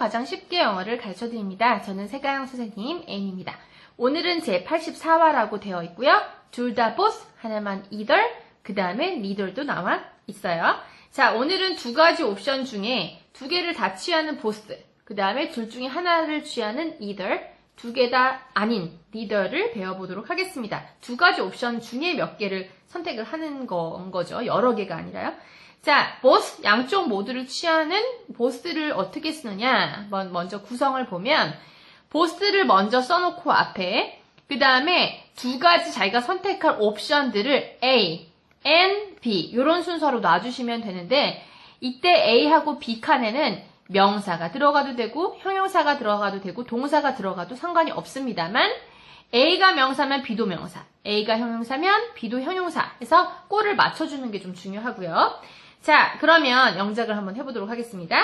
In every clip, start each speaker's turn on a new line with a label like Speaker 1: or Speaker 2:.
Speaker 1: 가장 쉽게 영어를 가르쳐 드립니다. 저는 세가영 선생님 N입니다. 오늘은 제 84화라고 되어 있고요. 둘 다 both, 하나만 either, 그 다음에 neither도 나와 있어요. 자, 오늘은 두 가지 옵션 중에 두 개를 다 취하는 both, 그 다음에 둘 중에 하나를 취하는 either, 두 개 다 아닌 neither를 배워보도록 하겠습니다. 두 가지 옵션 중에 몇 개를 선택을 하는 거죠. 여러 개가 아니라요. 자, both, 양쪽 모두를 취하는 both를 어떻게 쓰느냐? 먼저 구성을 보면 both를 먼저 써놓고 앞에 그 다음에 두 가지 자기가 선택할 옵션들을 A, N, B 이런 순서로 놔주시면 되는데 이때 A하고 B 칸에는 명사가 들어가도 되고 형용사가 들어가도 되고 동사가 들어가도 상관이 없습니다만 A가 명사면 B도 명사, A가 형용사면 B도 형용사 해서 꼴을 맞춰주는 게 좀 중요하고요. 자, 그러면 영작을 한번 해보도록 하겠습니다.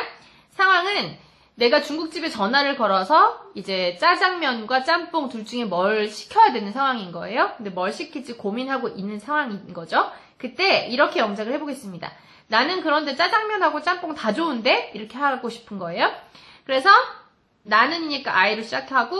Speaker 1: 상황은 내가 중국집에 전화를 걸어서 이제 짜장면과 짬뽕 둘 중에 뭘 시켜야 되는 상황인 거예요. 근데 뭘 시킬지 고민하고 있는 상황인 거죠. 그때 이렇게 영작을 해보겠습니다. 나는 그런데 짜장면하고 짬뽕 다 좋은데? 이렇게 하고 싶은 거예요. 그래서 나는이니까 I로 시작하고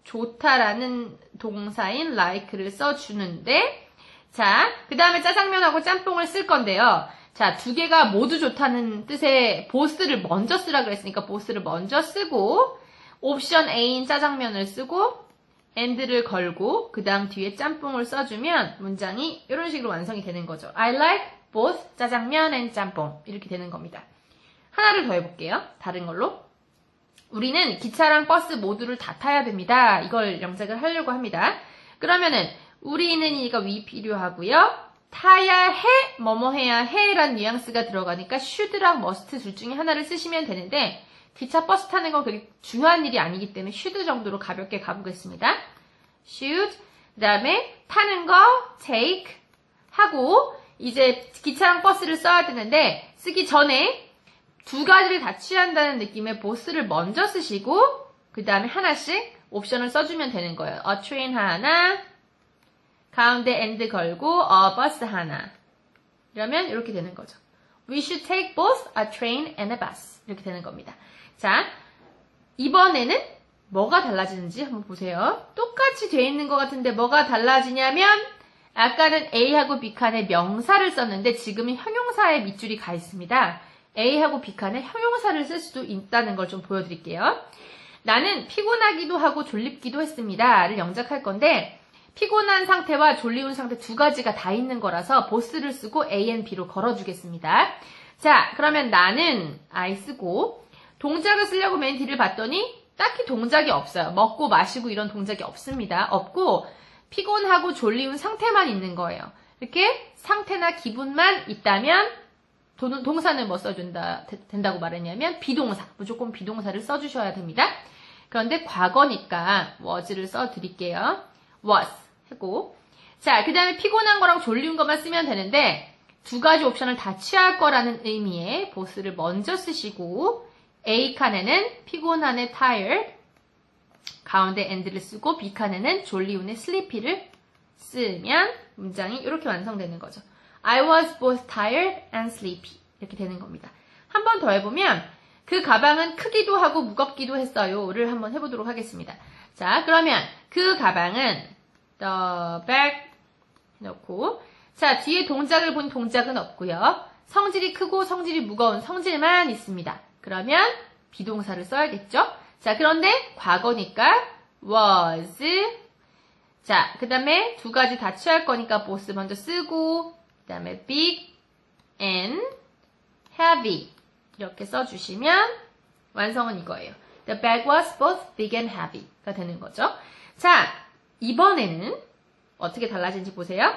Speaker 1: 좋다라는 동사인 like를 써주는데 자, 그 다음에 짜장면하고 짬뽕을 쓸 건데요. 자, 두 개가 모두 좋다는 뜻의 both를 먼저 쓰라 그랬으니까 both를 먼저 쓰고 옵션 A인 짜장면을 쓰고 and를 걸고 그 다음 뒤에 짬뽕을 써주면 문장이 이런 식으로 완성이 되는 거죠. I like both 짜장면 and 짬뽕 이렇게 되는 겁니다. 하나를 더 해볼게요. 다른 걸로. 우리는 기차랑 버스 모두를 다 타야 됩니다. 이걸 영작을 하려고 합니다. 그러면은 우리는이니까 we 필요하고요. 타야 해, 뭐뭐 해야 해 라는 뉘앙스가 들어가니까 should랑 must 둘 중에 하나를 쓰시면 되는데 기차 버스 타는 건 그렇게 중요한 일이 아니기 때문에 should 정도로 가볍게 가보겠습니다. should, 그 다음에 타는 거 take 하고 이제 기차랑 버스를 써야 되는데 쓰기 전에 두 가지를 다 취한다는 느낌의 both를 먼저 쓰시고 그 다음에 하나씩 옵션을 써주면 되는 거예요. a train 하나 가운데 and 걸고 bus 하나 이러면 이렇게 되는 거죠. We should take both a train and a bus 이렇게 되는 겁니다. 자, 이번에는 뭐가 달라지는지 한번 보세요. 똑같이 돼 있는 것 같은데 뭐가 달라지냐면 아까는 A하고 B 칸에 명사를 썼는데 지금은 형용사의 밑줄이 가 있습니다. A하고 B 칸에 형용사를 쓸 수도 있다는 걸 좀 보여드릴게요. 나는 피곤하기도 하고 졸립기도 했습니다를 영작할 건데 피곤한 상태와 졸리운 상태 두 가지가 다 있는 거라서 both를 쓰고 A and B로 걸어주겠습니다. 자, 그러면 나는 I 쓰고 동작을 쓰려고 맨 뒤를 봤더니 딱히 동작이 없어요. 먹고 마시고 이런 동작이 없습니다. 없고 피곤하고 졸리운 상태만 있는 거예요. 이렇게 상태나 기분만 있다면 동사는 뭐 된다고 말했냐면 비동사, 무조건 비동사를 써주셔야 됩니다. 그런데 과거니까 was를 써드릴게요. was 하고 자, 그 다음에 피곤한 거랑 졸리운 것만 쓰면 되는데 두 가지 옵션을 다 취할 거라는 의미의 both를 먼저 쓰시고 A 칸에는 피곤한의 tired 가운데 and를 쓰고 B 칸에는 졸리운의 sleepy를 쓰면 문장이 이렇게 완성되는 거죠. I was both tired and sleepy 이렇게 되는 겁니다. 한 번 더 해보면 그 가방은 크기도 하고 무겁기도 했어요를 한번 해보도록 하겠습니다. 자, 그러면 그 가방은 the bag 넣고 자, 뒤에 동작을 본 동작은 없고요. 성질이 크고 성질이 무거운 성질만 있습니다. 그러면 비동사를 써야겠죠? 자, 그런데 과거니까 was 자, 그 다음에 두 가지 다 취할 거니까 both 먼저 쓰고 그 다음에 big and heavy 이렇게 써주시면 완성은 이거예요. The bag was both big and heavy가 되는 거죠. 자, 이번에는 어떻게 달라진지 보세요.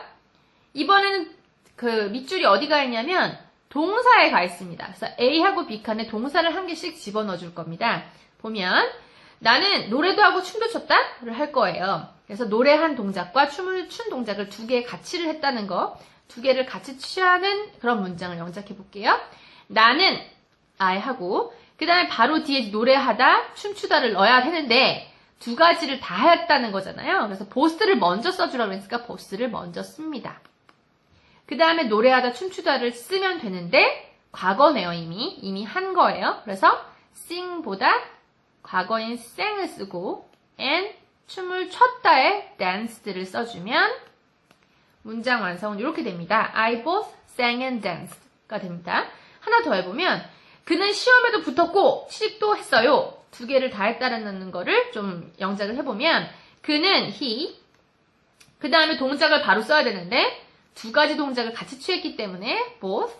Speaker 1: 이번에는 그 밑줄이 어디가 있냐면 동사에 가 있습니다. 그래서 A하고 B 칸에 동사를 한 개씩 집어넣어 줄 겁니다. 보면 나는 노래도 하고 춤도 췄다를 할 거예요. 그래서 노래한 동작과 춤을 춘 동작을 두 개 같이를 했다는 거, 두 개를 같이 취하는 그런 문장을 영작해 볼게요. 나는 I 하고 그 다음에 바로 뒤에 노래하다, 춤추다를 넣어야 되는데 두 가지를 다 했다는 거잖아요. 그래서 both를 먼저 써주라고 했으니까 both를 먼저 씁니다. 그 다음에 노래하다, 춤추다를 쓰면 되는데 과거네요. 이미 한 거예요. 그래서 sing보다 과거인 sang을 쓰고 and 춤을 췄다에 dance드를 써주면 문장 완성은 이렇게 됩니다. I both sang and dansed가 됩니다. 하나 더 해보면 그는 시험에도 붙었고 취직도 했어요. 두 개를 다 했다는 거를 좀 영작을 해보면 그는 he 그 다음에 동작을 바로 써야 되는데 두 가지 동작을 같이 취했기 때문에 both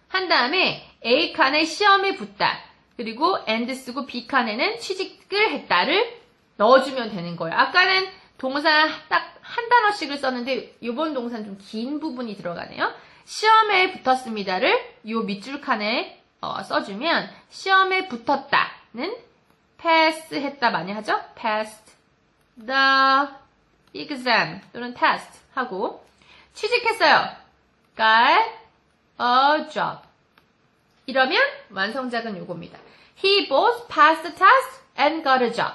Speaker 1: 한 다음에 A 칸에 시험에 붙다 그리고 and 쓰고 B 칸에는 취직을 했다를 넣어주면 되는 거예요. 아까는 동사 딱 한 단어씩을 썼는데 이번 동사는 좀 긴 부분이 들어가네요. 시험에 붙었습니다를 요 밑줄 칸에 써주면 시험에 붙었다는 pass 했다 많이 하죠? passed the exam 또는 test 하고 취직했어요. got a job 이러면 완성작은 요겁니다. He both passed the test and got a job.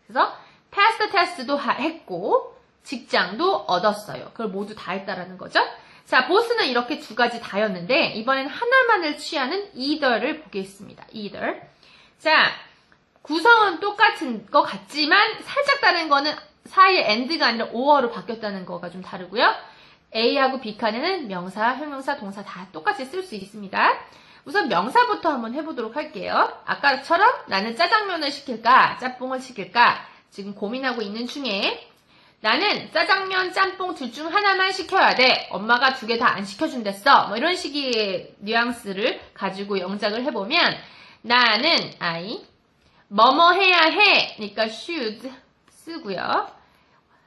Speaker 1: 그래서 pass the test도 했고 직장도 얻었어요. 그걸 모두 다 했다라는 거죠. 자, both는 이렇게 두 가지 다였는데 이번엔 하나만을 취하는 either를 보겠습니다. either. 자, 구성은 똑같은 것 같지만 살짝 다른 거는 사이에 and가 아니라 or로 바뀌었다는 거가 좀 다르고요. A하고 B 칸에는 명사, 형용사, 동사 다 똑같이 쓸 수 있습니다. 우선 명사부터 한번 해보도록 할게요. 아까처럼 나는 짜장면을 시킬까, 짬뽕을 시킬까 지금 고민하고 있는 중에 나는 짜장면, 짬뽕 둘 중 하나만 시켜야 돼. 엄마가 두 개 다 안 시켜준댔어. 뭐 이런 식의 뉘앙스를 가지고 영작을 해보면 나는 I 뭐뭐 해야 해. 그러니까 should 쓰고요.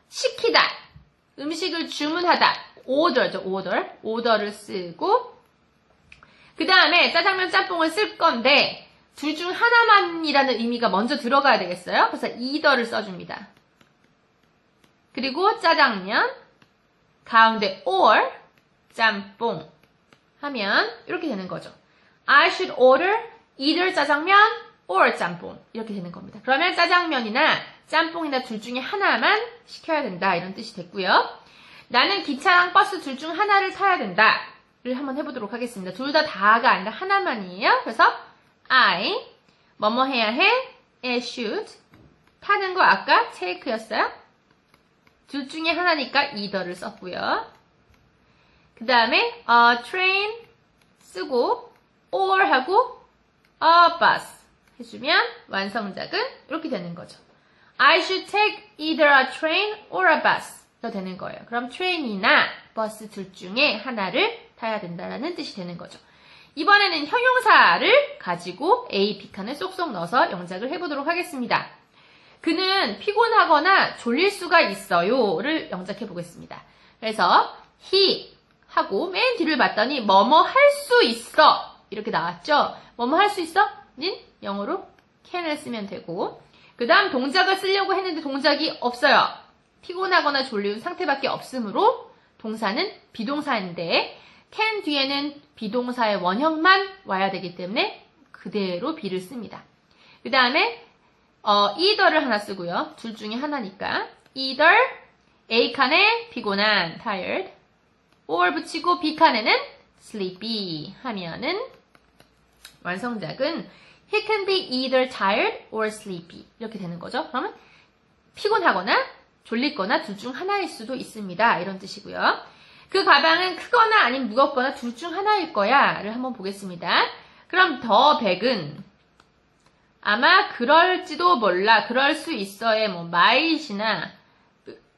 Speaker 1: 시키다. 음식을 주문하다. order죠. order를 쓰고 그 다음에 짜장면, 짬뽕을 쓸 건데 둘 중 하나만이라는 의미가 먼저 들어가야 되겠어요. 그래서 either를 써줍니다. 그리고 짜장면, 가운데 or, 짬뽕 하면 이렇게 되는 거죠. I should order either 짜장면 or 짬뽕 이렇게 되는 겁니다. 그러면 짜장면이나 짬뽕이나 둘 중에 하나만 시켜야 된다 이런 뜻이 됐고요. 나는 기차랑 버스 둘 중 하나를 타야 된다를 한번 해보도록 하겠습니다. 둘 다가 아니라 하나만이에요. 그래서 I 뭐뭐 해야 해, should 타는 거 아까 take였어요. 둘 중에 하나니까 either를 썼고요. 그 다음에 train 쓰고 or 하고 a bus 해주면 완성작은 이렇게 되는 거죠. I should take either a train or a bus 가 되는 거예요. 그럼 train이나 버스 둘 중에 하나를 타야 된다는 뜻이 되는 거죠. 이번에는 형용사를 가지고 A, B 칸을 쏙쏙 넣어서 영작을 해보도록 하겠습니다. 그는 피곤하거나 졸릴 수가 있어요를 영작해 보겠습니다. 그래서 he 하고 맨 뒤를 봤더니 뭐뭐 할 수 있어 이렇게 나왔죠. 뭐뭐 할 수 있어? 는 영어로 can을 쓰면 되고 그 다음 동작을 쓰려고 했는데 동작이 없어요. 피곤하거나 졸린 상태밖에 없으므로 동사는 비동사인데 can 뒤에는 비동사의 원형만 와야 되기 때문에 그대로 be를 씁니다. 그 다음에 either를 하나 쓰고요. 둘 중에 하나니까 either A 칸에 피곤한 tired or 붙이고 B 칸에는 sleepy 하면은 완성작은 he can be either tired or sleepy 이렇게 되는 거죠. 그러면 피곤하거나 졸리거나 둘 중 하나일 수도 있습니다. 이런 뜻이고요. 그 가방은 크거나 아니면 무겁거나 둘 중 하나일 거야를 한번 보겠습니다. 그럼 더 백은 아마 그럴지도 몰라, 그럴 수 있어의 뭐 might이나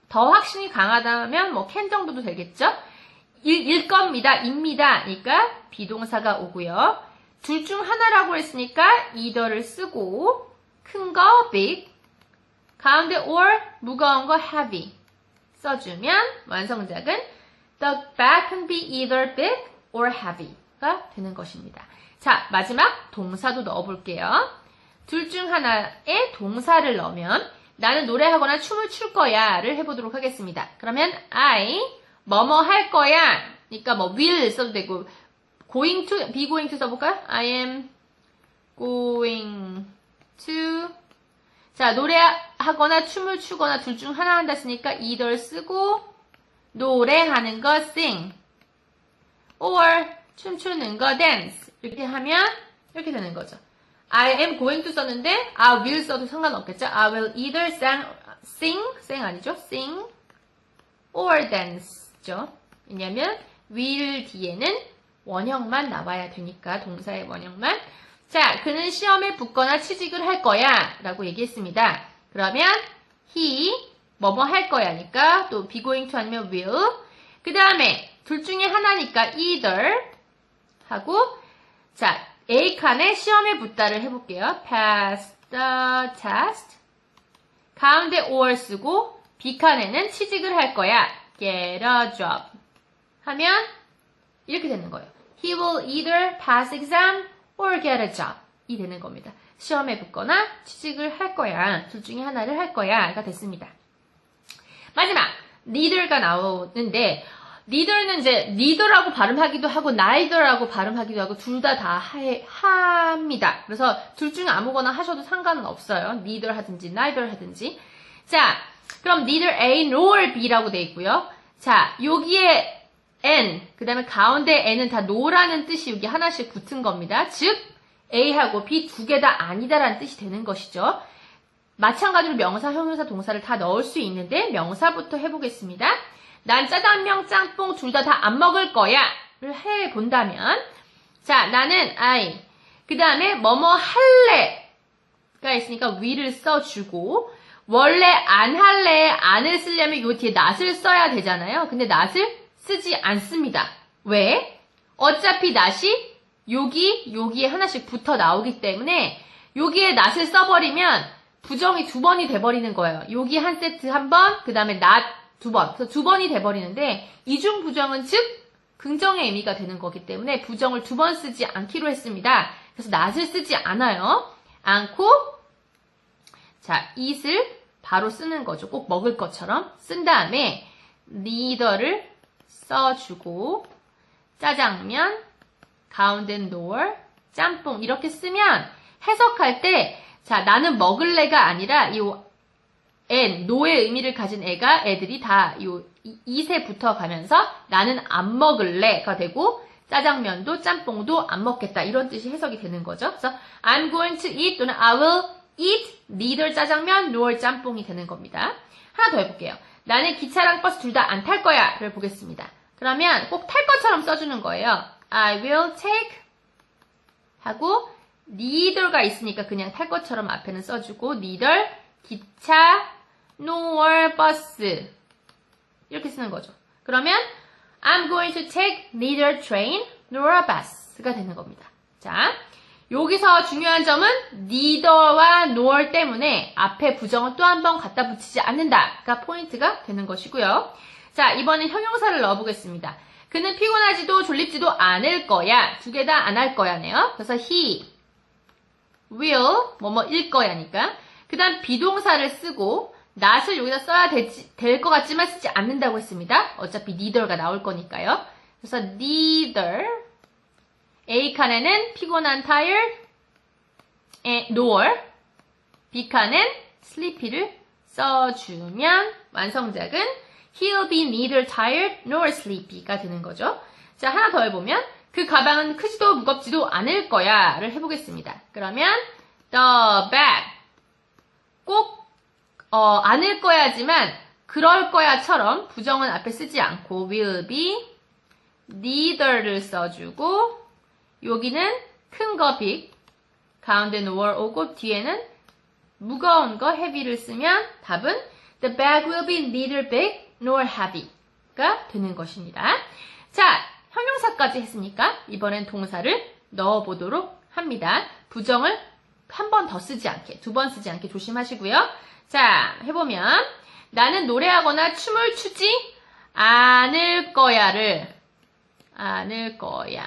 Speaker 1: 더 확신이 강하다면 뭐 can 정도도 되겠죠? 일 겁니다, 입니다. 그러니까 비동사가 오고요. 둘 중 하나라고 했으니까 either를 쓰고 큰 거 big, 가운데 or 무거운 거 heavy 써주면 완성작은 the bag can be either big or heavy가 되는 것입니다. 자, 마지막 동사도 넣어볼게요. 둘 중 하나에 동사를 넣으면 나는 노래하거나 춤을 출 거야를 해보도록 하겠습니다. 그러면 I 뭐뭐 할 거야 그러니까 뭐 will 써도 되고 going to, be going to 써볼까요? I am going to 자 노래하거나 춤을 추거나 둘 중 하나 한다 쓰니까 either 쓰고 노래하는 거 sing or 춤추는 거 dance 이렇게 하면 이렇게 되는 거죠. I am going to 썼는데 I will 써도 상관없겠죠? I will either sing 아니죠? sing or dance죠. 왜냐면 will 뒤에는 원형만 나와야 되니까 동사의 원형만. 자, 그는 시험에 붙거나 취직을 할 거야 라고 얘기했습니다. 그러면 he 뭐뭐 할 거야니까 또 be going to 아니면 will. 그 다음에 둘 중에 하나니까 either 하고 자 A칸에 시험에 붙다를 해볼게요. pass the test 가운데 or 쓰고 B칸에는 취직을 할 거야. get a job 하면 이렇게 되는 거예요. He will either pass exam or get a job 이 되는 겁니다. 시험에 붙거나 취직을 할 거야. 둘 중에 하나를 할 거야가 됐습니다. 마지막 neither가 나오는데 neither는 이제 neither라고 발음하기도 하고 neither라고 발음하기도 하고 둘 다 합니다. 그래서 둘 중에 아무거나 하셔도 상관은 없어요. neither 하든지 neither 하든지. 자, 그럼 neither A nor B라고 돼 있고요. 자, 여기에 N, 그 다음에 가운데 N은 다 no라는 뜻이 여기 하나씩 붙은 겁니다. 즉, A하고 B 두 개 다 아니다라는 뜻이 되는 것이죠. 마찬가지로 명사, 형용사, 동사를 다 넣을 수 있는데 명사부터 해보겠습니다. 난 짜장면, 짬뽕 둘 다 안 먹을 거야 를 해본다면 자, 나는 I 그 다음에 뭐뭐 할래가 있으니까 will을 써주고 원래 안 할래, 안을 쓰려면 요 뒤에 not을 써야 되잖아요. 근데 not을 쓰지 않습니다. 왜? 어차피 not이 여기에 하나씩 붙어 나오기 때문에 여기에 not을 써버리면 부정이 두 번이 돼버리는 거예요. 여기 한 세트 한 번, 그 다음에 not 두 번. 그래서 두 번이 돼버리는데 이중 부정은 즉 긍정의 의미가 되는 거기 때문에 부정을 두 번 쓰지 않기로 했습니다. 그래서 not을 쓰지 않고 자, eat을 바로 쓰는 거죠. 꼭 먹을 것처럼 쓴 다음에 neither를 써주고 짜장면, 가운데는 nor, 짬뽕 이렇게 쓰면 해석할 때 자, 나는 먹을래가 아니라 이 no의 의미를 가진 애들이 다 eat에 붙어가면서 나는 안 먹을래가 되고 짜장면도 짬뽕도 안 먹겠다 이런 뜻이 해석이 되는 거죠. 그래서 I'm going to eat 또는 I will eat neither 짜장면 nor 짬뽕이 되는 겁니다. 하나 더 해볼게요. 나는 기차랑 버스 둘 다 안 탈 거야 를 보겠습니다. 그러면 꼭 탈 것처럼 써주는 거예요. I will take 하고 neither가 있으니까 그냥 탈 것처럼 앞에는 써주고 neither 기차 nor 버스 이렇게 쓰는 거죠. 그러면 I'm going to take neither train nor a bus가 되는 겁니다. 자, 여기서 중요한 점은 neither와 nor 때문에 앞에 부정을 또 한 번 갖다 붙이지 않는다가 포인트가 되는 것이고요. 자, 이번엔 형용사를 넣어보겠습니다. 그는 피곤하지도 졸립지도 않을 거야. 두 개 다 안 할 거야네요. 그래서 he will 뭐뭐일 거야니까 그 다음 비동사를 쓰고 not을 여기다 써야 될 것 같지만 쓰지 않는다고 했습니다. 어차피 neither가 나올 거니까요. 그래서 neither A칸에는 피곤한 tired nor B칸엔 sleepy를 써주면 완성작은 he'll be neither tired nor sleepy가 되는 거죠. 자, 하나 더 해보면 그 가방은 크지도 무겁지도 않을 거야 를 해보겠습니다. 그러면 the bag 꼭 않을 거야지만 그럴 거야처럼 부정은 앞에 쓰지 않고 will be neither를 써주고 여기는 큰 거 big 가운데는 nor 오고 뒤에는 무거운 거 heavy를 쓰면 답은 the bag will be neither big nor heavy가 되는 것입니다. 자, 형용사까지 했으니까 이번엔 동사를 넣어보도록 합니다. 부정을 한 번 더 쓰지 않게, 두 번 쓰지 않게 조심하시고요. 자, 해보면 나는 노래하거나 춤을 추지 않을 거야를 않을 거야.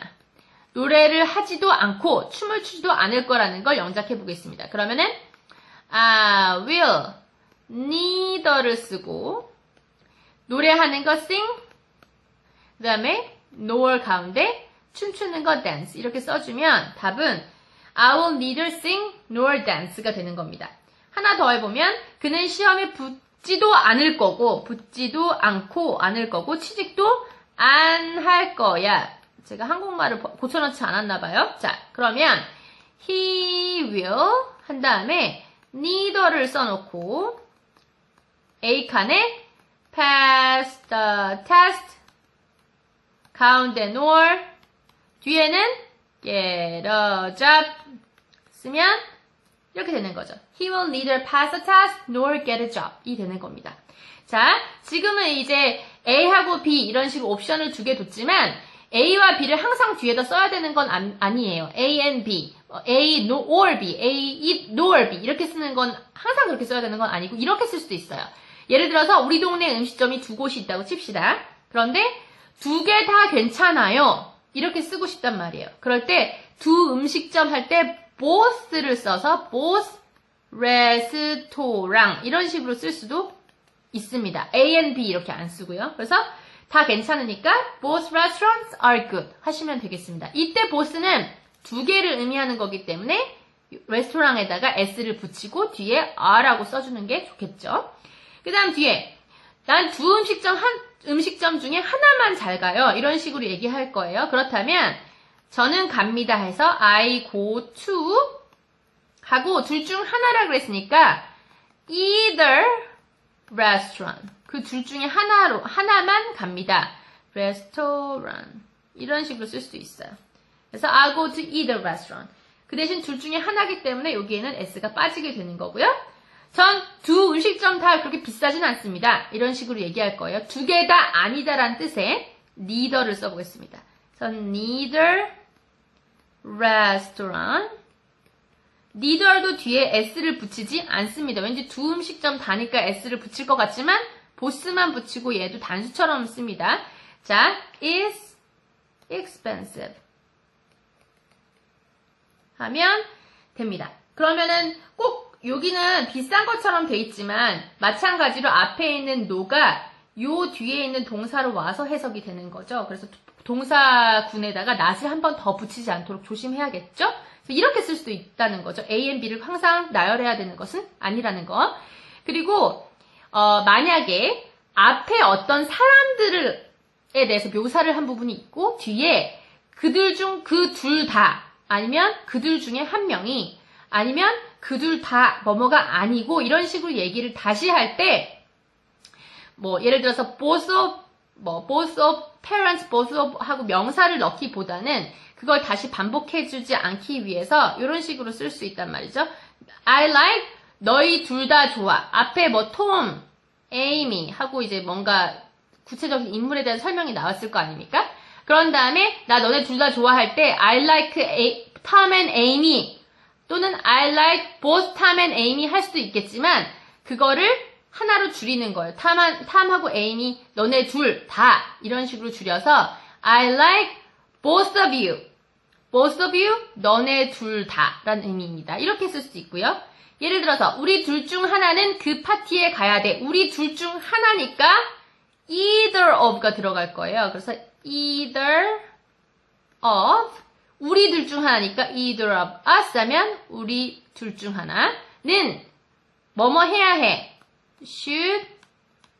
Speaker 1: 노래를 하지도 않고 춤을 추지도 않을 거라는 걸 영작해 보겠습니다. 그러면은 I will neither를 쓰고 노래하는 거 sing 그 다음에 nor 가운데 춤추는 거 dance 이렇게 써주면 답은 I will neither sing nor dance가 되는 겁니다. 하나 더 해보면 그는 시험에 붙지도 않을 거고 붙지도 않고 않을 거고 취직도 안 할 거야. 제가 한국말을 고쳐놓지 않았나 봐요. 자, 그러면 he will 한 다음에 neither를 써놓고 A 칸에 pass the test 가운데 nor 뒤에는 get a job 쓰면 이렇게 되는 거죠. He will neither pass a test nor get a job 이 되는 겁니다. 자, 지금은 이제 A하고 B 이런 식으로 옵션을 두 개 뒀지만 A와 B를 항상 뒤에다 써야 되는 건 아니에요. A and B, A no, or B, A it nor B 이렇게 쓰는 건 항상 그렇게 써야 되는 건 아니고 이렇게 쓸 수도 있어요. 예를 들어서 우리 동네 음식점이 두 곳이 있다고 칩시다. 그런데 두 개 다 괜찮아요. 이렇게 쓰고 싶단 말이에요. 그럴 때 두 음식점 할 때 both를 써서 both restaurant 이런 식으로 쓸 수도 있습니다. A and B 이렇게 안 쓰고요. 그래서 다 괜찮으니까 both restaurants are good 하시면 되겠습니다. 이때 both는 두 개를 의미하는 거기 때문에 레스토랑에다가 s를 붙이고 뒤에 are라고 써주는 게 좋겠죠. 그 다음 뒤에 난 두 음식점 중에 하나만 잘 가요. 이런 식으로 얘기할 거예요. 그렇다면 저는 갑니다 해서 I go to 하고 둘 중 하나라 그랬으니까 either restaurant 그 둘 중에 하나만 갑니다. restaurant 이런 식으로 쓸 수도 있어요. 그래서 I go to either restaurant 그 대신 둘 중에 하나이기 때문에 여기에는 s가 빠지게 되는 거고요. 전 두 음식점 다 그렇게 비싸진 않습니다. 이런 식으로 얘기할 거예요. 두 개 다 아니다라는 뜻의 neither를 써보겠습니다. 전 neither restaurant neither도 뒤에 s를 붙이지 않습니다. 왠지 두 음식점 다니까 s를 붙일 것 같지만 both만 붙이고 얘도 단수처럼 씁니다. 자, is expensive 하면 됩니다. 그러면은 꼭 여기는 비싼 것처럼 돼 있지만 마찬가지로 앞에 있는 no가 요 뒤에 있는 동사로 와서 해석이 되는 거죠. 그래서 동사군에다가 not을 한 번 더 붙이지 않도록 조심해야겠죠? 그래서 이렇게 쓸 수도 있다는 거죠. A and B를 항상 나열해야 되는 것은 아니라는 거. 그리고 만약에 앞에 어떤 사람들에 대해서 묘사를 한 부분이 있고 뒤에 그들 중 그 둘 다 아니면 그들 중에 한 명이 아니면 그둘 다 뭐뭐가 아니고 이런 식으로 얘기를 다시 할 때 뭐 예를 들어서 both of parents, both of 하고 명사를 넣기보다는 그걸 다시 반복해주지 않기 위해서 이런 식으로 쓸 수 있단 말이죠. I like 너희 둘 다 좋아. 앞에 뭐 톰, 에이미 하고 이제 뭔가 구체적인 인물에 대한 설명이 나왔을 거 아닙니까? 그런 다음에 나 너네 둘 다 좋아할 때 I like Tom and Amy 또는 I like both Tom and Amy 할 수도 있겠지만 그거를 하나로 줄이는 거예요. 탐하고 에이미 너네 둘 다 이런 식으로 줄여서 I like both of you. both of you 너네 둘 다 라는 의미입니다. 이렇게 쓸 수도 있고요. 예를 들어서 우리 둘 중 하나는 그 파티에 가야 돼. 우리 둘 중 하나니까 either of가 들어갈 거예요. 그래서 either of 우리 둘 중 하나니까 either of us 하면 우리 둘 중 하나는 뭐뭐 해야 해. should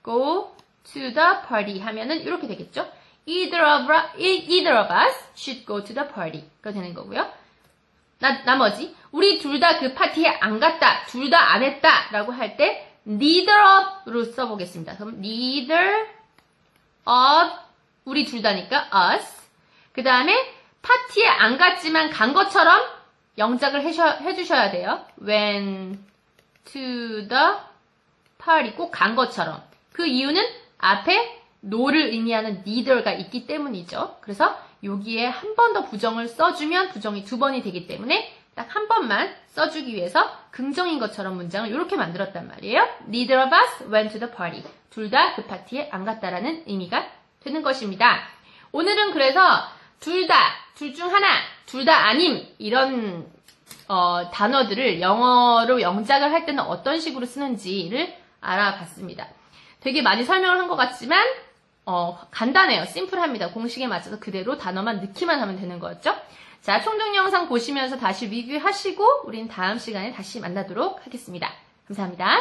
Speaker 1: go to the party 하면은 이렇게 되겠죠. Either of us should go to the party 가 되는 거고요. 나머지 우리 둘 다 그 파티에 안 갔다, 둘 다 안 했다 라고 할 때 neither of로 써보겠습니다. 그럼 neither of 우리 둘 다니까 us 그 다음에 파티에 안 갔지만 간 것처럼 영작을 해주셔야 돼요. went to the party 꼭 간 것처럼. 그 이유는 앞에 no를 의미하는 neither가 있기 때문이죠. 그래서 여기에 한 번 더 부정을 써주면 부정이 두 번이 되기 때문에 딱 한 번만 써주기 위해서 긍정인 것처럼 문장을 이렇게 만들었단 말이에요. Neither of us went to the party. 둘 다 그 파티에 안 갔다라는 의미가 되는 것입니다. 오늘은 그래서 둘 중 하나, 둘 다 아님 이런 단어들을 영어로 영작을 할 때는 어떤 식으로 쓰는지를 알아봤습니다. 되게 많이 설명을 한 것 같지만 간단해요. 심플합니다. 공식에 맞춰서 그대로 단어만 넣기만 하면 되는 거였죠. 자, 총정 영상 보시면서 다시 리뷰하시고 우린 다음 시간에 다시 만나도록 하겠습니다. 감사합니다.